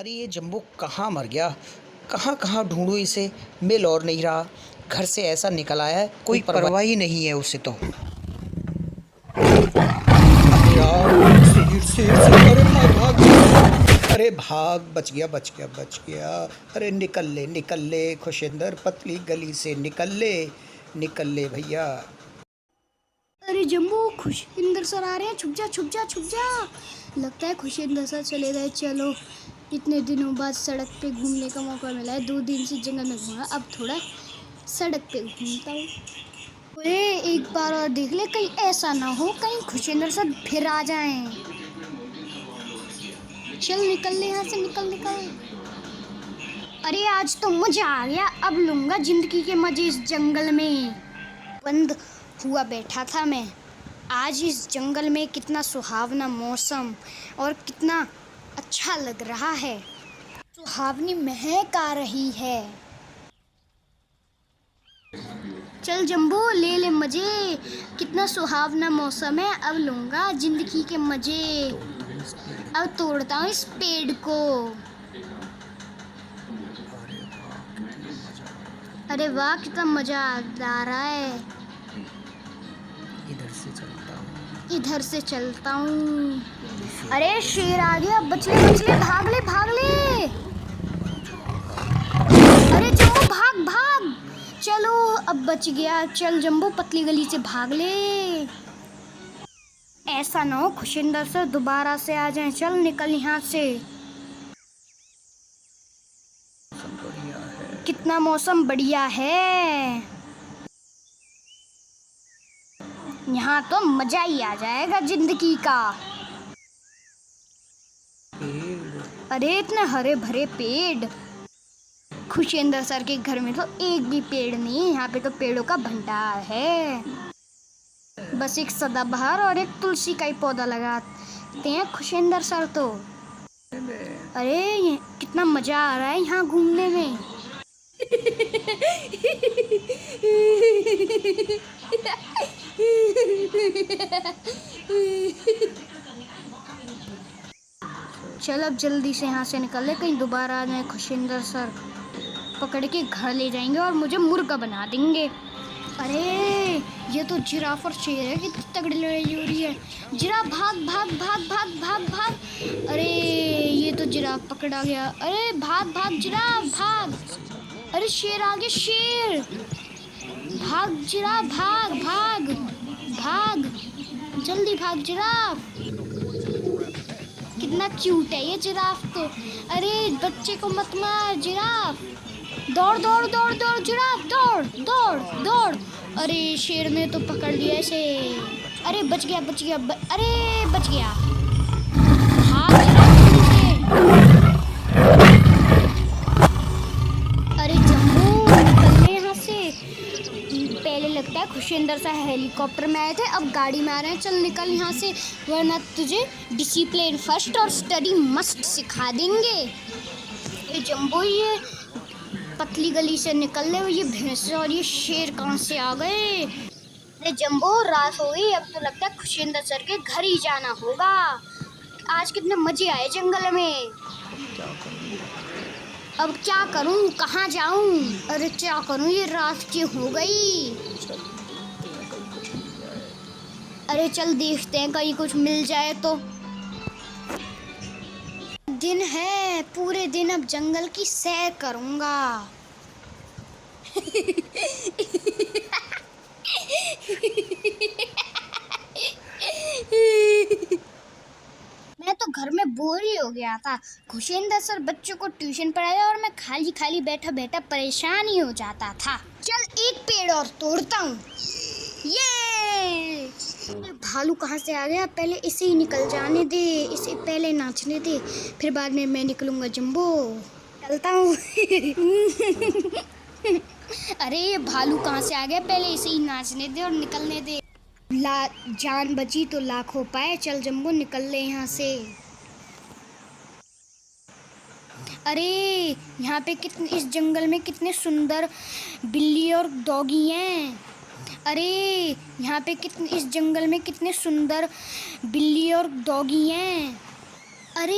अरे ये जंबो कहाँ मर गया। कहाँ कहाँ ढूंढूं इसे, मिल और नहीं रहा। घर से ऐसा निकल आया है, कोई परवाह ही नहीं है उसे तो। अरे यार, शेर शेर, अरे भाग भाग, अरे भाग, बच गया बच गया बच गया। अरे निकल ले खुशिंदर, पतली गली से निकल ले भैया। अरे जम्बू, खुशिंदर सर आ रहे हैं, छुप जा छुप जा छुप जा। लगता है खुशिंदर सर चले गए। चलो, इतने दिनों बाद सड़क पे घूमने का मौका मिला है। 2 दिन से जंगल में घूमा, अब थोड़ा सड़क पे घूमता हूँ। अरे एक बार और देख ले, कहीं ऐसा ना हो कहीं खुशिंदर सर फिर आ जाएं। चल निकल ले यहाँ से, निकल निकल। अरे आज तो मजा आ गया, अब लूंगा जिंदगी के मजे इस जंगल में। बंद हुआ बैठा था मैं। आज इस जंगल में कितना सुहावना मौसम और कितना अच्छा लग रहा है। सुहावनी महक आ रही है। चल जंबू, ले ले मजे, कितना सुहावना मौसम है। अब लूंगा जिंदगी के मजे। अब तोड़ता हूँ इस पेड़ को। अरे वाह, कितना मजा आ रहा है। इधर से चलता हूँ। अरे शेर आ गया, बच ले, भाग ले भाग ले। अरे जम्बू भाग भाग। चलो अब बच गया। चल जम्बू, पतली गली से भाग ले। ऐसा ना हो खुशिंदर सर दोबारा से आ जाएं। चल निकल यहाँ से। कितना मौसम बढ़िया है, यहाँ तो मजा ही आ जाएगा जिंदगी का। अरे इतने हरे भरे पेड़। खुशिंदर सर के घर में तो एक भी पेड़ नहीं है, यहाँ पे तो पेड़ों का भंडार है। बस एक सदाबहार और एक तुलसी का ही पौधा लगाते हैं खुशिंदर सर तो। अरे कितना मजा आ रहा है यहाँ घूमने में। चल अब जल्दी से यहाँ से निकल ले, कहीं दोबारा आ जाए खुशिंदर सर, पकड़ के घर ले जाएंगे और मुझे मुर्गा बना देंगे। अरे ये तो जिराफ और शेर है, कितनी तगड़ी लड़ाई हो रही है। जिराफ भाग भाग भाग भाग भाग भाग। अरे ये तो जिराफ पकड़ा गया। अरे भाग भाग जिराफ भाग। अरे शेर आ गया, शेर भाग। जिराफ भाग भाग भाग, जल्दी भाग जिराफ। कितना क्यूट है ये जिराफ तो। अरे बच्चे को मत मार जिराफ। दौड़ दौड़ दौड़ दौड़ जिराफ, दौड़ दौड़ दौड़। अरे शेर ने तो पकड़ लिया इसे। अरे बच गया बच गया अरे बच गया। भाग जिराफ। अरे जम्बू, निकलने यहाँ से। पहले लगता है खुशिंदर सा हेलीकॉप्टर में आए थे, अब गाड़ी में आ रहे हैं। चल निकल यहाँ से, वरना तुझे डिसिप्लिन फर्स्ट और स्टडी मस्ट सिखा देंगे। ये जम्बो, ये पतली गली से निकल ले। ये भैंस और ये शेर कहाँ से आ गए। अरे जम्बो, रात हो गई, अब तो लगता है खुशिंदर सर के घर ही जाना होगा। आज कितने मजे आए जंगल में। अब क्या करूं, कहाँ जाऊं। अरे क्या करूं, ये रात की हो गई। अरे चल देखते हैं, कहीं कुछ मिल जाए तो। दिन है, पूरे दिन अब जंगल की सैर करूंगा। मैं तो घर में बोर ही हो गया था। खुशिंदर सर बच्चों को ट्यूशन पढ़ाया और मैं खाली खाली बैठा बैठा परेशान ही हो जाता था। चल एक पेड़ और तोड़ता हूँ। ये भालू कहाँ से आ गया, पहले इसे ही निकल जाने दे, इसे पहले नाचने दे, फिर बाद में मैं निकलूंगा। जंबो चलता हूँ। अरे ये भालू कहाँ से आ गया, पहले इसे ही नाचने दे और निकलने दे। जान बची तो लाखों पाए। चल जंबो निकल ले यहाँ से। अरे यहाँ पे कितने, इस जंगल में कितने सुंदर बिल्ली और डॉगी हैं। अरे यहाँ पे कितने, इस जंगल में कितने सुंदर बिल्ली और डॉगी हैं। अरे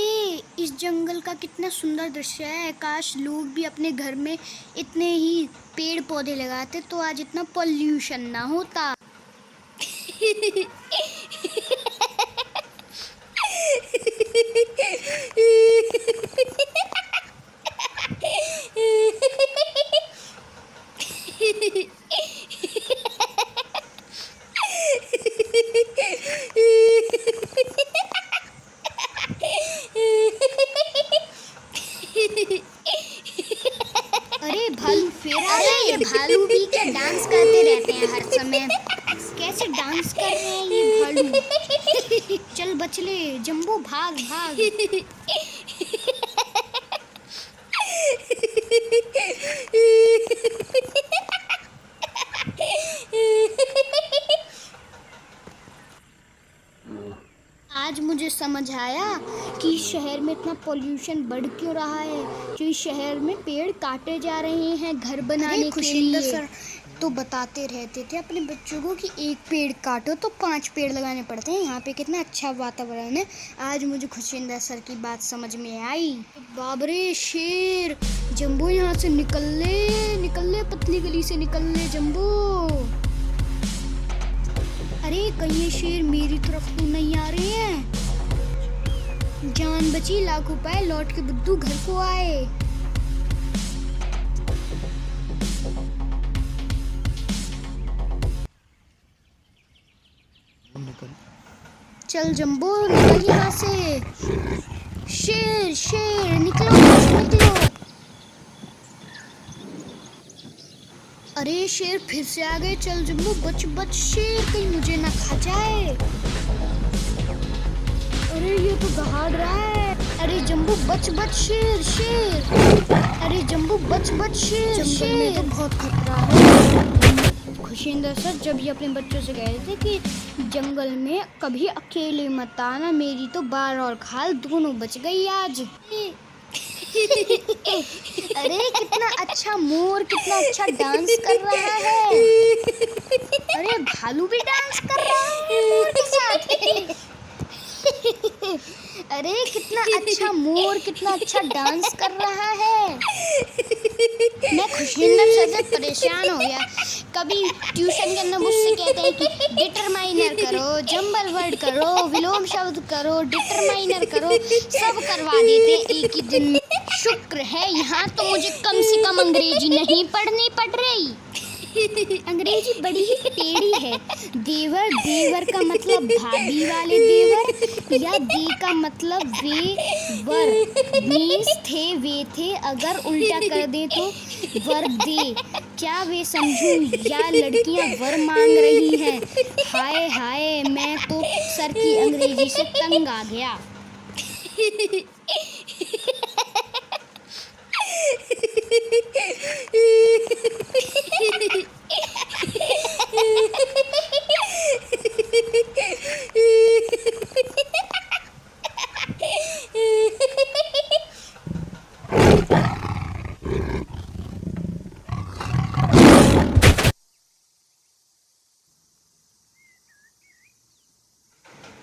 इस जंगल का कितना सुंदर दृश्य है। काश लोग भी अपने घर में इतने ही पेड़ पौधे लगाते तो आज इतना पॉल्यूशन ना होता। अरे भालू फिर अरे ये भालू भी क्या डांस करते रहते हैं हर समय। कैसे डांस कर रहे हैं ये भालू। चल बचले जंबू भाग भाग। आज मुझे समझ आया कि शहर में इतना पोल्यूशन बढ़ क्यों रहा है, क्योंकि शहर में पेड़ काटे जा रहे हैं घर बनाने के लिए। सर तो बताते रहते थे अपने बच्चों को कि एक पेड़ काटो तो 5 पेड़ लगाने पड़ते हैं। यहाँ पे कितना अच्छा वातावरण है। आज मुझे खुशिंदर सर की बात समझ में आई। बाबरे शेर, जंबू यहाँ से निकल ले पतली गली से निकल ले जंबू। अरे कहीं ये शेर मेरी तरफ तो नहीं आ रहे हैं। जान बची लाखों पाए, लौट के बुद्धू घर को आए। चल जंबो निकल यहाँ से। शेर शेर निकलो। अरे शेर फिर से आ गए। चल जंबू बच बच शेर, कहीं मुझे ना खा जाए। अरे ये तो दहाड़ रहा है। अरे जंबू बच बच शेर। अरे जंबू बच बच शेर। जंगल में तो बहुत खतरा है। खुशिंदर सर जब ये अपने बच्चों से कह रहे थे कि जंगल में कभी अकेले मत आना, मेरी तो बार और खाल दोनों बच गई आज। अरे कितना अच्छा मोर कितना अच्छा डांस कर रहा है। अरे भालू भी डांस कर रहा है मोर के साथ। अरे कितना अच्छा मोर कितना अच्छा डांस कर रहा है। मैं खुशिंदर से परेशान हो गया। कभी ट्यूशन के अंदर मुझसे कहते हैं कि डिटरमाइनर करो, जंबल वर्ड करो, विलोम शब्द करो, डिटरमाइनर करो, सब करवा देते एक ही दिन में। शुक्र है यहाँ तो मुझे कम से कम अंग्रेजी नहीं पढ़नी पड़ रही। अंग्रेजी बड़ी ही टेढ़ी है। देवर, देवर का मतलब भाभी वाले देवर, या दे का मतलब वे वर, मीन्स थे वे थे, अगर उल्टा कर दे तो वर दे। क्या वे समझूं या लड़कियां वर मांग रही हैं। हाय हाय मैं तो सर की अंग्रेजी से तंग आ गया।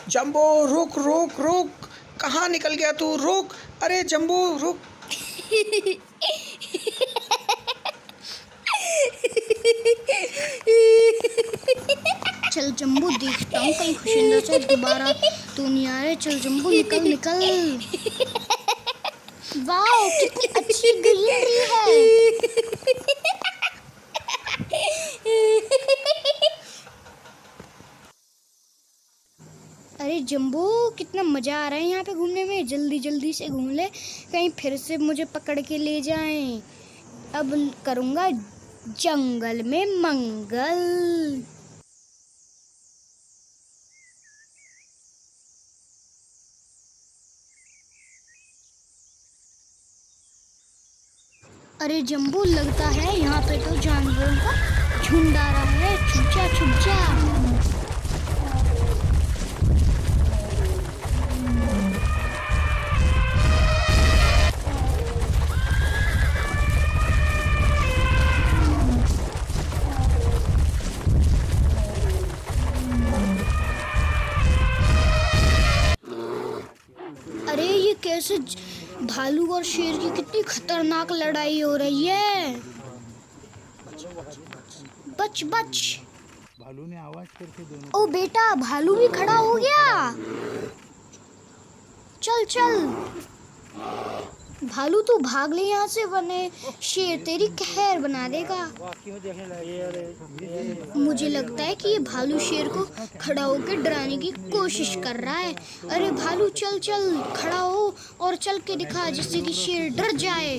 जंबो रुक रुक रुक, कहाँ निकल गया तू, रुक। अरे जंबो रुक। चल जंबू देखता हूँ कहीं खुशिंदर से दोबारा तू नहीं आ रहे। चल जंबू निकल निकल। वाह कितनी अच्छी ग्रीनरी है। अरे जंबू कितना मजा आ रहा है यहाँ पे घूमने में। जल्दी जल्दी से घूम ले, कहीं फिर से मुझे पकड़ के ले जाएं। अब करूँगा जंगल में मंगल। अरे जंबू लगता है यहाँ पे तो जानवरों का झुंड आ रहा है। छुप जा छुप जा। अरे ये ऐसे भालू और शेर की कितनी खतरनाक लड़ाई हो रही है। बच बच। भालू ने आवाज करके दोनों ओ बेटा, भालू भी खड़ा हो गया। चल चल भालू, तू भाग ले यहाँ से, वरना शेर तेरी कहर बना देगा। मुझे लगता है कि ये भालू शेर को खड़ा होकर डराने की कोशिश कर रहा है। अरे भालू चल चल, खड़ा हो और चल के दिखा, जिससे कि शेर डर जाए।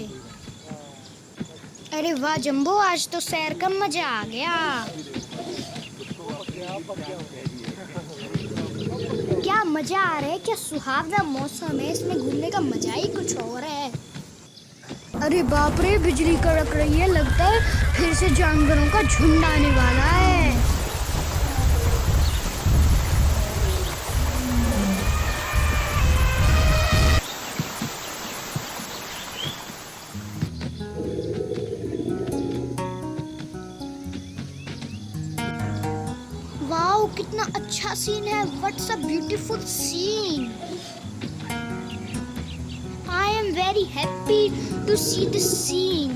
अरे वाह जंबो, आज तो सैर का मजा आ गया। क्या मजा आ रहा है, क्या सुहावना मौसम है, इसमें घूमने का मजा ही कुछ और है। अरे बाप रे, बिजली कड़क रही है, लगता है फिर से जानवरों का झुंड आने वाला है। वाओ, कितना अच्छा सीन है। What's a beautiful scene. I am very happy to see this scene.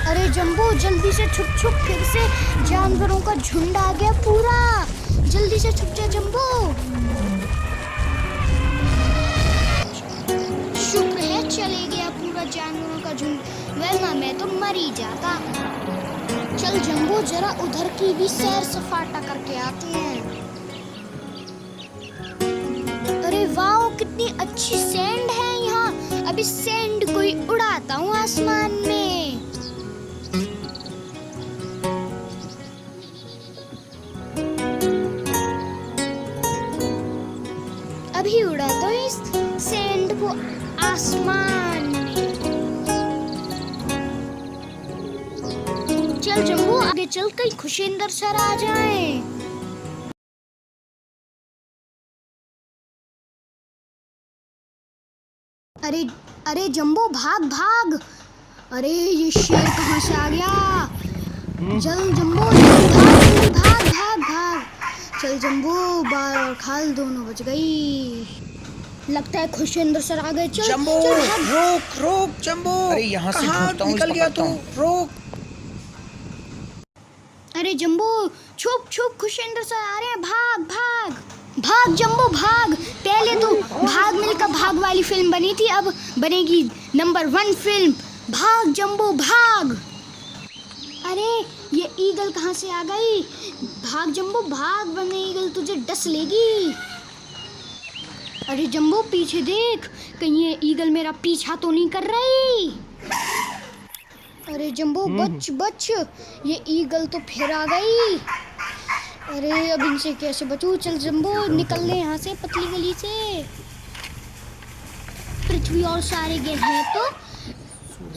अरे जंबो, जल्दी से छुप छुप, फिर से जानवरों का झुंड आ गया पूरा। जल्दी से छुप जा जंबो। शुक्र है चले गया पूरा जानवरों का झुंड, वरना मैं तो मर ही जाता। चल जंबो, जरा उधर की भी सैर सपाटा करके आते हैं। अरे वाओ, कितनी अच्छी सैंड है यहाँ। अभी सैंड को ही उड़ाता हूँ आसमान में। अभी उड़ाता हूँ इस सैंड को आसमान में। चल जंबो, आगे चल, कहीं खुशिंदर सर आ जाए। अरे अरे जंबो, भाग भाग। अरे ये शेर कहाँ से आ गया। चल जंबो, भाग भाग भाग भाग। चल जंबो, बाल और खाल दोनों बच गई। लगता है खुशिंदर सर आ गए। चल जंबो, चल, भाग। रोक रोक जंबो। अरे यहाँ से ढूंढता हूँ, निकल गया पकड़ता हूँ। रोक। अरे जंबो, छुप छुप, खुशिंदर सर आ रहे हैं। भाग भाग भाग जंबो भाग। पहले तो भाग मिल्खा भाग वाली फिल्म बनी थी, अब बनेगी नंबर 1 फिल्म। भाग जंबो भाग। अरे ये ईगल कहाँ से आ गई। भाग जंबो भाग, वरना ईगल तुझे डस लेगी। अरे जंबो पीछे देख, कहीं ये ईगल मेरा पीछा तो नहीं कर रही। अरे जंबो बच बच, ये ईगल तो फिर आ गई। अरे अब इनसे कैसे बचूं। चल जंबो, निकल ले यहाँ से, पतली गली से। पृथ्वी और सारे ग्रह तो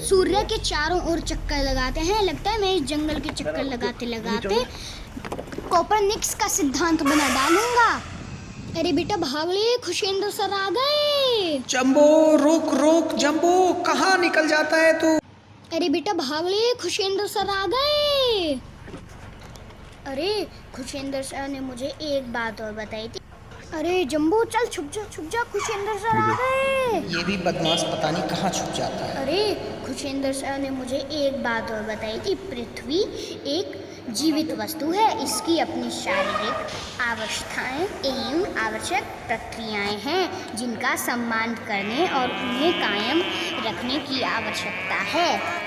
सूर्य के चारों ओर चक्कर लगाते हैं। लगता है मैं इस जंगल के चक्कर लगाते लगाते कोपरनिकस का सिद्धांत बना डालूंगा। अरे बेटा भाग ले, खुशिंदर सर आ गए। जंबो रोक रोक जंबो, कहाँ निकल जाता है तू। अरे बेटा भाग ले, खुशिंदर सर आ गए। अरे खुशिंदर सर ने मुझे एक बात और बताई थी। अरे जंबो चल, छुप जा, खुशिंदर सर आ गए। ये भी बदमाश पता नहीं कहाँ छुप जाता है। अरे खुशिंदर सर ने मुझे एक बात और बताई थी। पृथ्वी एक जीवित वस्तु है, इसकी अपनी शारीरिक आवश्यकताएं एवं आवश्यक प्रक्रियाएं हैं, जिनका सम्मान करने और उन्हें कायम रखने की आवश्यकता है।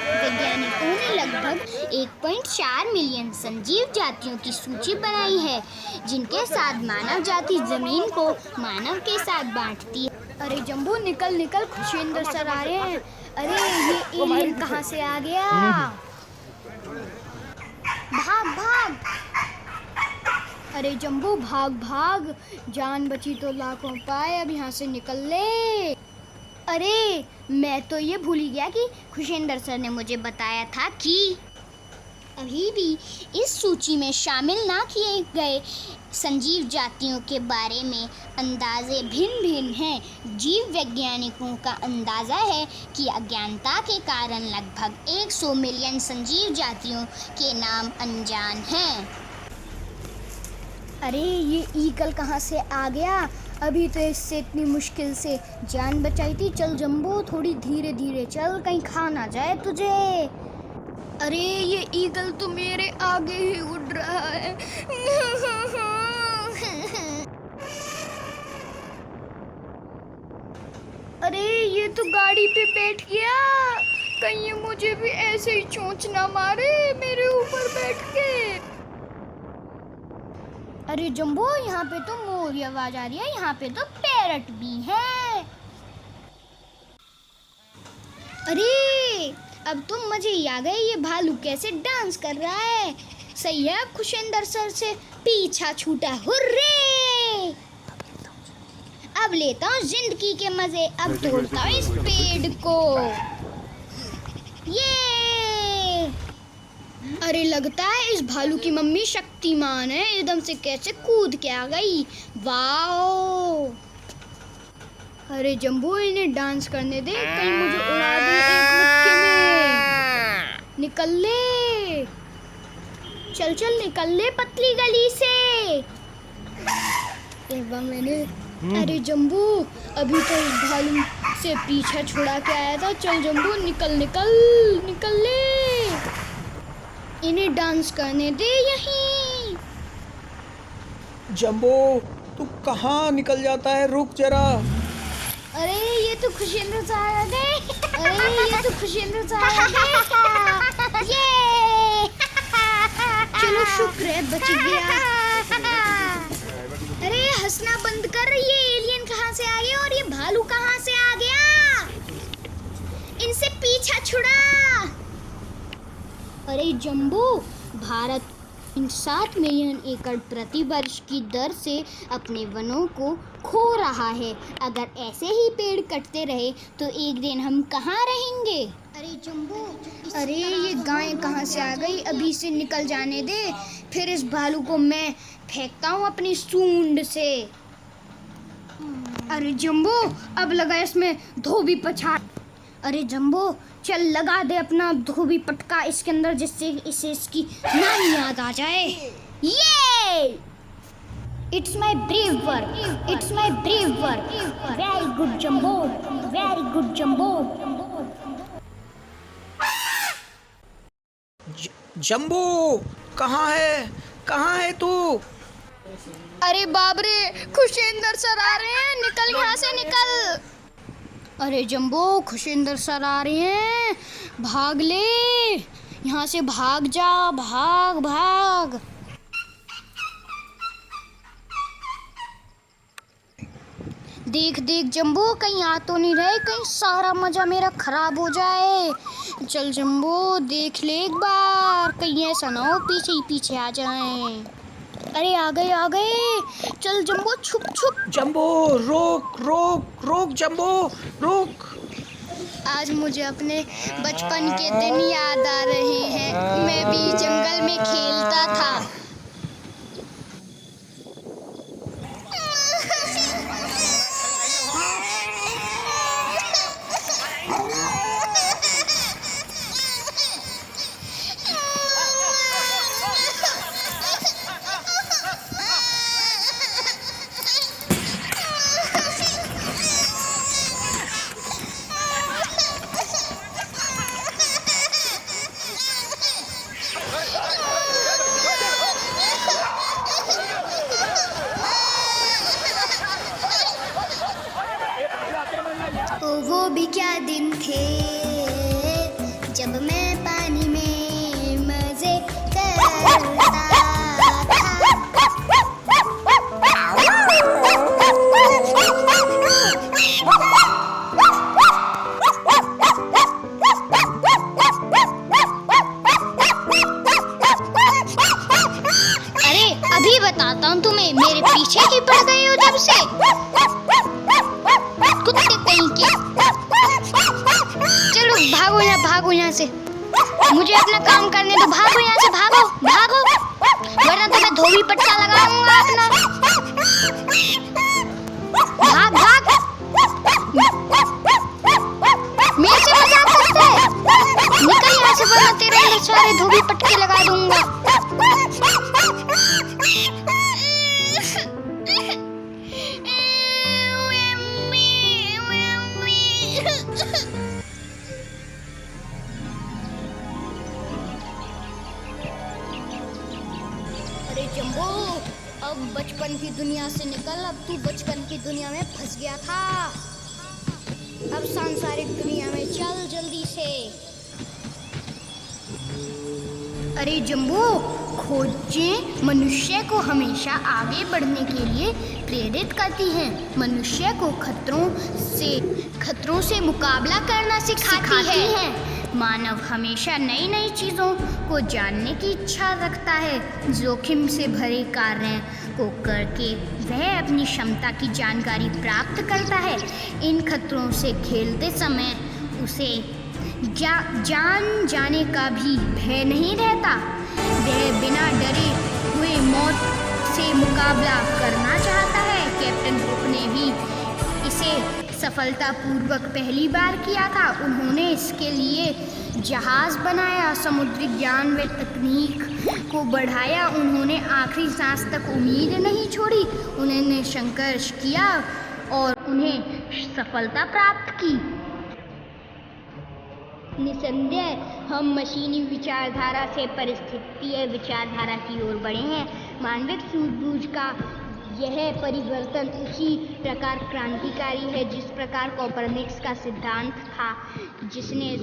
वैज्ञानिकों ने लगभग 1.4 मिलियन संजीव जातियों की सूची बनाई है, जिनके साथ मानव जाति जमीन को मानव के साथ बांटती है। अरे जंबो निकल निकल, खुशिंदर सर आ रहे हैं। अरे ये एलियन कहाँ से आ गया। भाग भाग। अरे जंबो भाग भाग, जान बची तो लाखों पाए। अब यहाँ से निकल ले। अरे मैं तो ये भूल ही गया कि खुशिंदर सर ने मुझे बताया था कि अभी भी इस सूची में शामिल ना किए गए संजीव जातियों के बारे में अंदाजे भिन्न भिन्न हैं। जीव वैज्ञानिकों का अंदाज़ा है कि अज्ञानता के कारण लगभग 100 मिलियन संजीव जातियों के नाम अनजान हैं। अरे ये ईगल कहाँ से आ गया। अभी तो इससे इतनी मुश्किल से जान बचाई थी। चल जंबो, थोड़ी धीरे धीरे चल, कहीं खा ना जाए तुझे। अरे ये ईगल तो मेरे आगे ही उड़ रहा है। अरे ये तो गाड़ी पे बैठ गया, कहीं ये मुझे भी ऐसे ही चोंच ना मारे मेरे ऊपर बैठ के। अरे जंबो, यहाँ पे तो मोर की आवाज आ रही है, यहाँ पे तो पैरट भी है। अरे अब तो मजे ही आ गए, ये भालू कैसे डांस कर रहा है। सही है, अब खुशेंदर सर से पीछा छूटा। हुर्रे! अब लेता हूँ जिंदगी के मजे, अब तोड़ता हूँ इस पेड़ को। ये अरे लगता है इस भालू की मम्मी शक्तिमान है, एकदम से कैसे कूद के आ गई। वाओ! अरे जंबू, इन्हें डांस करने दे, कहीं मुझे उड़ा दे एक मुक्के में। निकल ले, चल चल निकल ले पतली गली से। एक बार मैंने अरे जंबू, अभी तो इस भालू से पीछा छुड़ा के आया था। चल जंबू, निकल निकल निकल ले, इन्हें डांस करने दे यहीं। जंबो, तू कहाँ निकल जाता है, रुक जरा। अरे ये तो खुशेंद्र सर आ गए। अरे ये तो खुशेंद्र सर आ गए। ये चलो शुक्र है बच गया। अरे हंसना बंद कर, ये एलियन कहाँ से आ गया और ये भालू कहाँ से आ गया, इनसे पीछा छुड़ा। अरे जंबू, भारत 7 मिलियन एकड़ प्रति वर्ष की दर से अपने वनों को खो रहा है। अगर ऐसे ही पेड़ कटते रहे तो एक दिन हम कहाँ रहेंगे। अरे जंबू, अरे ये गाय कहाँ से आ गई, अभी से निकल जाने दे, फिर इस भालू को मैं फेंकता हूँ अपनी सूंड से। अरे जंबू, अब लगा इसमें धोबी पछाड़। अरे जंबो, चल लगा दे अपना धोबी पटका इसके अंदर, जिससे इसे इसकी नाम याद आ जाए। ये it's my brave work, it's my brave work. Very good jumbo, very good jumbo. Jumbo, कहाँ है तू? अरे बाप रे, खुशेंदर सर आ रहे हैं, निकल यहाँ से निकल। अरे जंबो, खुशेंदर सर आ रहे हैं, भाग ले यहाँ से, भाग जा, भाग भाग। देख देख जंबो, कहीं आ तो नहीं रहे, कहीं सारा मजा मेरा खराब हो जाए। चल जंबो, देख ले एक बार, कहीं ऐसा ना हो पीछे ही पीछे आ जाएं। अरे आ गए। चल जंबो, छुप छुप। जंबो, रोक रोक रोक, जंबो रोक। आज मुझे अपने बचपन के दिन याद आ रहे हैं, मैं भी जंगल में खेलता था। वो भी क्या दिन थे जब मैं पानी में मजे करता अरे अभी बताता हूँ तुम्हें, मेरे पीछे ही पड़ गई हो जब से, कुत्ते कहीं के। चलो भागो यहाँ से, मुझे अपना काम करने दो। भागो यहाँ से, भागो, वरना तो मैं धोबी पट्टा लगाऊंगा अपना। भाग मेरे से मजाक करते हैं, निकल यहाँ से, वरना तेरे अंदर सारे धोबी पटके लगा दूंगा। जंबो, अब बचपन की दुनिया से निकल। अब तू बचपन की दुनिया में फंस गया था। अब सांसारिक दुनिया में चल जल्दी से। अरे जंबो, खोजें मनुष्य को हमेशा आगे बढ़ने के लिए प्रेरित करती हैं। मनुष्य को खतरों से मुकाबला करना सिखाती हैं। मानव हमेशा नई नई चीज़ों को जानने की इच्छा रखता है। जोखिम से भरे कार्य को करके वह अपनी क्षमता की जानकारी प्राप्त करता है। इन खतरों से खेलते समय उसे जान जाने का भी भय नहीं रहता। वह बिना डरे हुए मौत से मुकाबला करना चाहता है। कैप्टन कुक ने भी इसे सफलतापूर्वक पहली बार किया था। उन्होंने इसके लिए जहाज़ बनाया, समुद्री ज्ञान व तकनीक को बढ़ाया। उन्होंने आखिरी सांस तक उम्मीद नहीं छोड़ी। उन्होंने संघर्ष किया और उन्हें सफलता प्राप्त की। निसंदेह हम मशीनी विचारधारा से पारिस्थितिकीय विचारधारा की ओर बढ़े हैं। मानविक सूझबूझ का यह परिवर्तन उसी प्रकार क्रांतिकारी है जिस प्रकार कोपरनिकस का सिद्धांत था, जिसने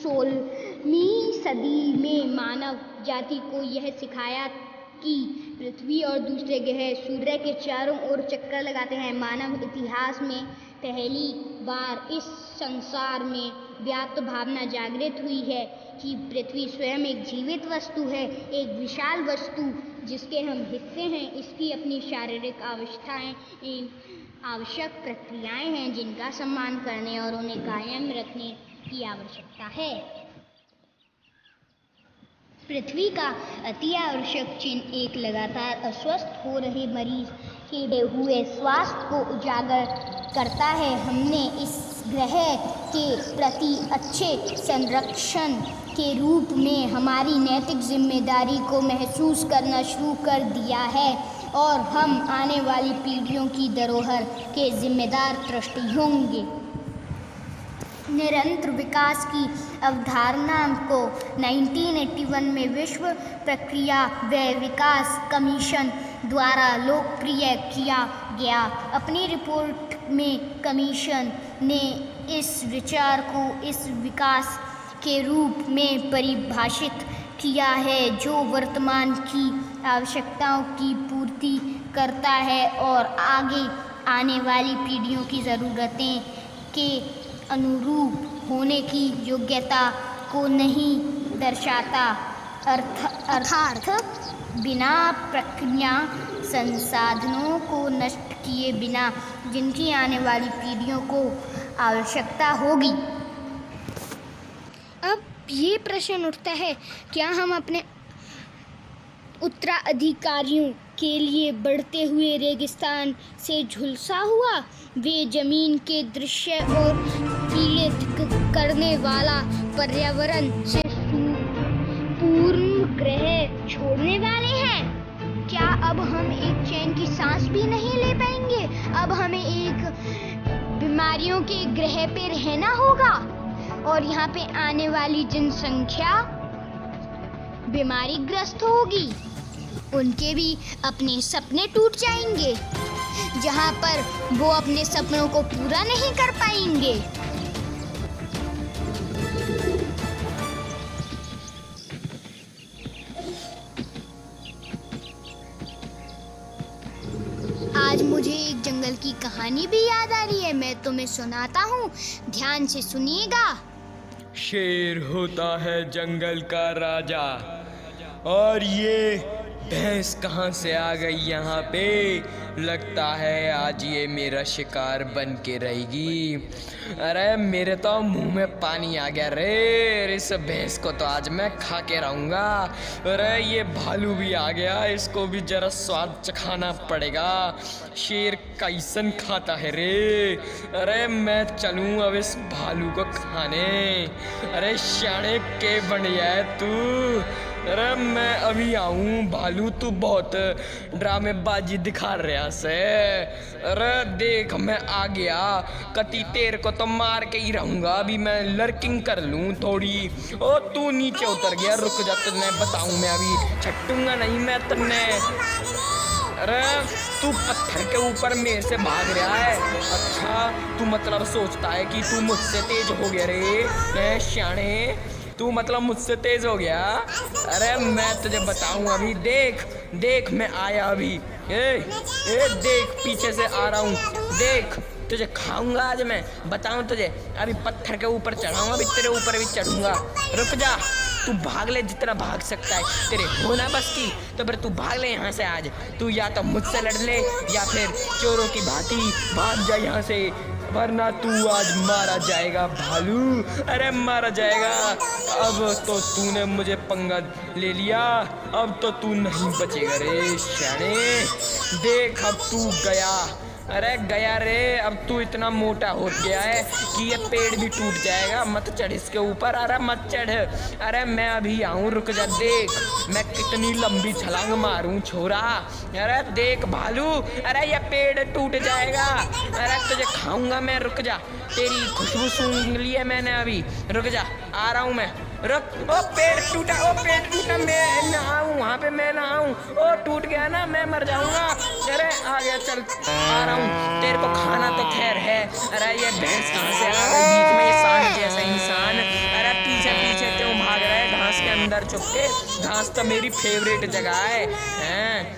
16वीं सदी में मानव जाति को यह सिखाया कि पृथ्वी और दूसरे ग्रह सूर्य के चारों ओर चक्कर लगाते हैं। मानव इतिहास में पहली बार इस संसार में व्याप्त भावना जागृत हुई है कि पृथ्वी स्वयं एक जीवित वस्तु है, एक विशाल वस्तु जिसके हम हिस्से हैं। इसकी अपनी शारीरिक आवश्यक प्रक्रियाएं हैं जिनका सम्मान करने और उन्हें कायम रखने की आवश्यकता है। पृथ्वी का अति आवश्यक चिन्ह एक लगातार अस्वस्थ हो रहे मरीज के हुए स्वास्थ्य को उजागर करता है। हमने इस ग्रह के प्रति अच्छे संरक्षण के रूप में हमारी नैतिक जिम्मेदारी को महसूस करना शुरू कर दिया है और हम आने वाली पीढ़ियों की धरोहर के जिम्मेदार ट्रस्टी होंगे। निरंतर विकास की अवधारणा को 1981 में विश्व प्रक्रिया व विकास कमीशन द्वारा लोकप्रिय किया गया। अपनी रिपोर्ट में कमीशन ने इस विचार को इस विकास के रूप में परिभाषित किया है जो वर्तमान की आवश्यकताओं की पूर्ति करता है और आगे आने वाली पीढ़ियों की ज़रूरतें के अनुरूप होने की योग्यता को नहीं दर्शाता। अर्थात बिना प्रक्रिया संसाधनों को नष्ट किए बिना जिनकी आने वाली पीढ़ियों को आवश्यकता होगी। अब ये प्रश्न उठता है, क्या हम अपने उत्तराधिकारियों के लिए बढ़ते हुए रेगिस्तान से झुलसा हुआ वे जमीन के दृश्य और पीड़ित करने वाला पर्यावरण से पूर्ण ग्रह छोड़ने वाले हैं? क्या अब हम एक चैन की सांस भी नहीं ले पाएंगे? अब हमें एक बीमारियों के ग्रह पे रहना होगा और यहाँ पे आने वाली जनसंख्या बीमारी ग्रस्त होगी। उनके भी अपने सपने टूट जाएंगे जहाँ पर वो अपने सपनों को पूरा नहीं कर पाएंगे। आज मुझे एक जंगल की कहानी भी याद आ रही है, मैं तुम्हें सुनाता हूँ, ध्यान से सुनिएगा। शेर होता है जंगल का राजा और ये भैंस कहाँ से आ गई यहाँ पे? लगता है आज ये मेरा शिकार बन के रहेगी। अरे मेरे तो मुंह में पानी आ गया रे, इस भैंस को तो आज मैं खा के रहूँगा। अरे ये भालू भी आ गया, इसको भी जरा स्वाद चखाना पड़ेगा। शेर कैसन खाता है रे? अरे मैं चलूँ अब इस भालू को खाने। अरे शाणे के बढ़िया है तू। अरे मैं अभी आऊं भालू, तू बहुत ड्रामेबाजी दिखा रहा से। अरे देख मैं आ गया, कति तेर को तो मार के ही रहूंगा। अभी मैं लर्किंग कर लूं थोड़ी। ओ तू नीचे उतर गया, रुक जा, तुझे बताऊं मैं अभी छटूंगा नहीं मैं तुझे। अरे तू पत्थर के ऊपर मेरे से भाग रहा है। अच्छा तू मतलब सोचता है कि तू मुझसे तेज हो गया रे श्याणे, तू मतलब मुझसे तेज हो गया। अरे मैं तुझे बताऊं अभी, देख देख मैं आया अभी। ए देख पीछे से आ रहा हूँ, देख तुझे खाऊंगा आज मैं, बताऊं तुझे। अभी पत्थर के ऊपर चढ़ाऊंगा, अभी तेरे ऊपर भी चढ़ूंगा। रुक जा, तू भाग ले जितना भाग सकता है, तेरे होना बस की तो फिर तू भाग ले यहाँ से आज। तू या तो मुझसे लड़ ले या फिर चोरों की भांति भाग जा यहाँ से, वरना तू आज मारा जाएगा भालू। अरे मारा जाएगा। अब तो तूने मुझे पंगा ले लिया, अब तो तू नहीं बचेगा रे श्याणे। देख अब तू गया, अरे गया रे। अब तू इतना मोटा हो गया है कि ये पेड़ भी टूट जाएगा। मत चढ़ इसके ऊपर, अरे मत चढ़। अरे मैं अभी आऊँ, रुक जा, देख मैं कितनी लंबी छलांग मारूं छोरा। अरे देख भालू, अरे ये पेड़ टूट जाएगा। अरे तुझे खाऊंगा मैं, रुक जा, तेरी खुशबू सूंघ ली है मैंने अभी। रुक जा, आ रहा हूँ मैं, रुक। ओ पेड़ टूटा, ओ पेड़ टूटा, मैं ना आऊँ वहाँ पे, मैं ना आऊँ। ओ टूट गया ना, मैं मर जाऊंगा। अरे आ गया, चल आ रहा हूँ, तेरे को खाना तो खैर है। अरे ये भैंस कहाँ से आ गई बीच में, ये सांड जैसा इंसान। अरे पीछे पीछे क्यों भाग रहा है घास के अंदर छुप के? घास तो मेरी फेवरेट जगह है।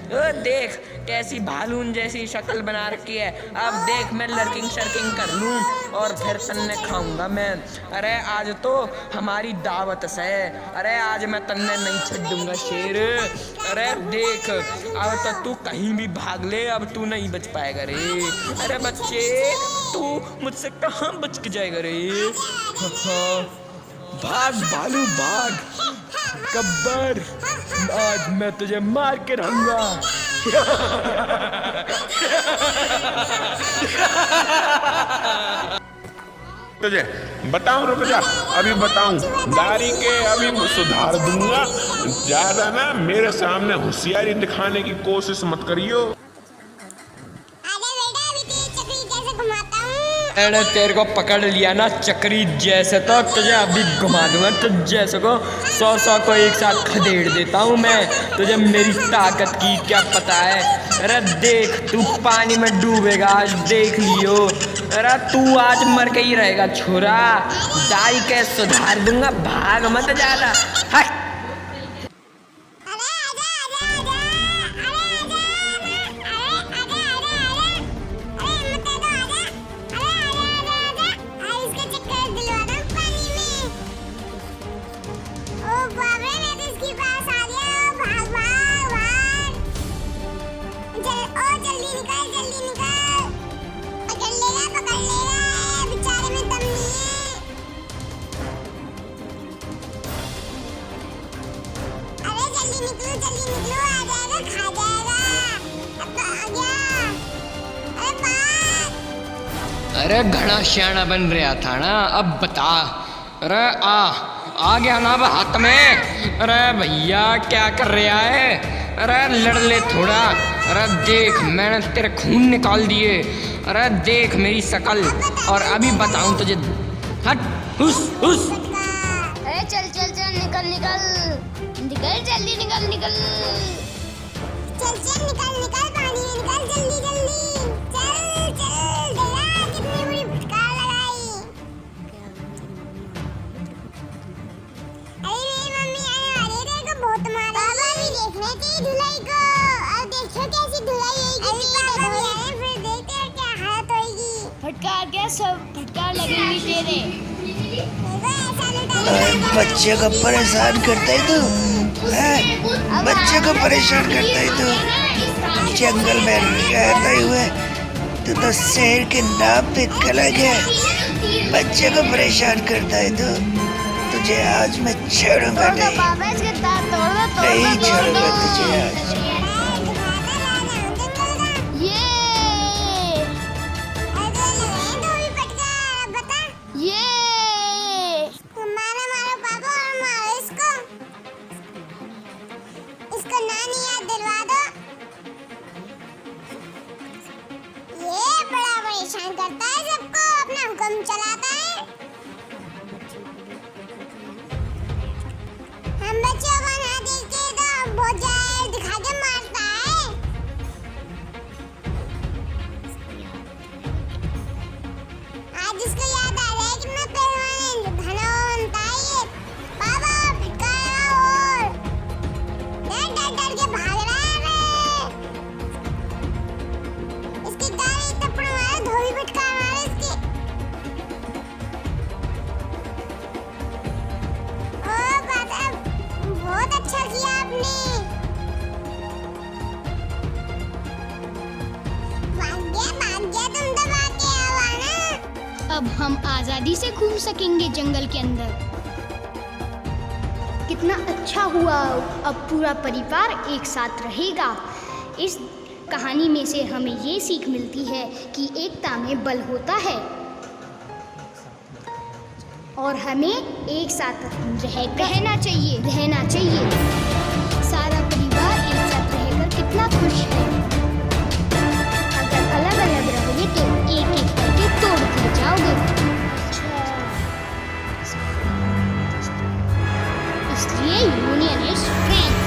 ओ देख कैसी भालून जैसी शक्ल बना रखी है। अब देख मैं लर्किंग शर्किंग कर लूँ और फिर तन्ने खाऊंगा मैं। अरे आज तो हमारी दावत से, अरे आज मैं तन्ने नहीं छोड़ूंगा शेर। अरे देख अब तो तू कहीं भी भाग ले, अब तू नहीं बच पाएगा रे। अरे बच्चे तू मुझसे कहाँ बच के जाएगा रे? भाग भालू भाग, गब्बर आज मैं तुझे मार के रहूंगा। तुझे बताऊं, रुक जा, अभी बताऊं, दाढ़ी के अभी सुधार दूंगा। ज्यादा ना मेरे सामने होशियारी दिखाने की कोशिश मत करियो। मैंने तेरे को पकड़ लिया ना चक्री जैसे, तो तुझे अभी घुमा दूंगा। तुझ जैसे को 100 को एक साथ खदेड़ देता हूँ मैं। तुझे मेरी ताकत की क्या पता है? अरे देख तू पानी में डूबेगा आज, देख लियो। अरे तू आज मर के ही रहेगा छोरा, दाई के सुधार दूंगा, भाग मत ज्यादा। हट अरे घना श्याना बन रहा था ना, अब बता। अरे आ गया ना अब हाथ में। अरे भैया क्या कर रहा है? अरे लड़ ले थोड़ा। अरे देख मैंने तेरे खून निकाल दिए। अरे देख मेरी शकल, और अभी बताऊं तुझे। हट हुस हुस। अरे चल चल चल, निकल निकल निकल, जल्दी निकल निकल, चल चल निकल निकल, पानी में निकल जल्दी जल्दी, चल चल। देखा कितनी बड़ी फटकार लगाई। अरे मेरी मम्मी आने वाली है, तेरे को बहुत मारा। पापा भी देखने चाहिए धुलाई को, अब देखो कैसी धुलाई होगी। अरे पापा भी आए, फिर देखते हैं क्या हालत होगी। फटकार क्या, सब फटकार लगेंगी तेरे। बच्चे को परेशान करता है तू, बच्चे को परेशान करता है तू। जंगल में रहते हुए तो शेर के नाम पे कला गया, बच्चे को परेशान करता है तू। तुझे आज मैं छोड़ूंगा नहीं, नहीं छोड़ूंगा तुझे आज। अब हम आज़ादी से घूम सकेंगे जंगल के अंदर। कितना अच्छा हुआ, अब पूरा परिवार एक साथ रहेगा। इस कहानी में से हमें ये सीख मिलती है कि एकता में बल होता है और हमें एक साथ रहना चाहिए। सारा परिवार एक साथ रहकर कितना खुश है। अगर अलग अलग रहोगे तो एक एक करके तोड़ते जाओगे। इसलिए यूनियन इज स्ट्रेंथ।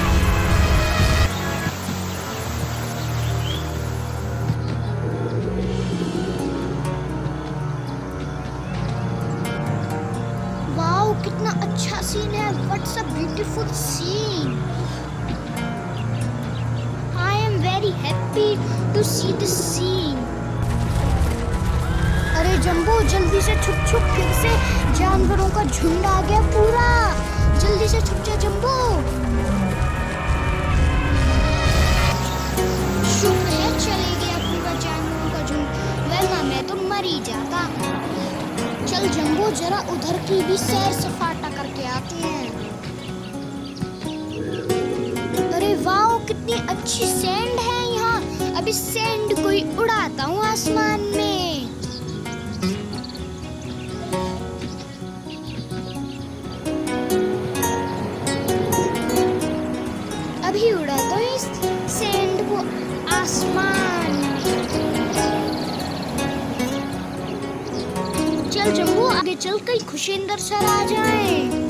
वाओ, कितना अच्छा सीन है। What's a beautiful scene. I am very happy to see this scene. अरे जंबो, जल्दी से छुप छुप, फिर से जानवरों का झुंड आ गया पूरा। जल्दी से छुप जा जंबो। शुक्र है चले गया पूरा जानवरों का झुंड, वरना मैं तो मर ही जाता। चल जंबो, जरा उधर की भी सैर सपाटा करके आते हैं। अरे वाओ, कितनी अच्छी सैंड है यहाँ। अब इस सैंड को ही उड़ाता हूँ आसमान में। अभी उड़ाता हूँ इस सैंड को आसमान में। चल जंबू, आगे चल, कहीं खुशेंद्र सर आ जाएं।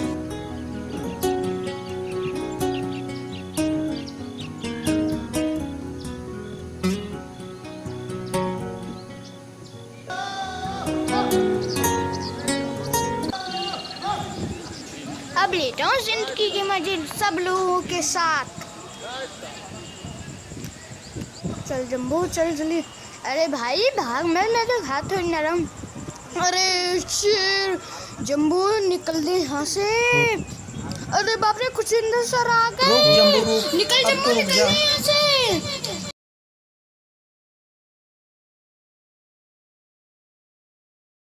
अब लेता हूँ जिंदगी के मजे सब लोगों के साथ। चल जंबू, चल जल्दी। अरे भाई भाग, मैं तो हाथ थोड़ी नरम। अरे शेर, जंबू निकल दे यहाँ से। अरे बाप रे, खुशिंदर सर आ गए। रुक जंबू, रुक। निकल अब जंबू, तो रुक निकल जा। दे यहाँ से।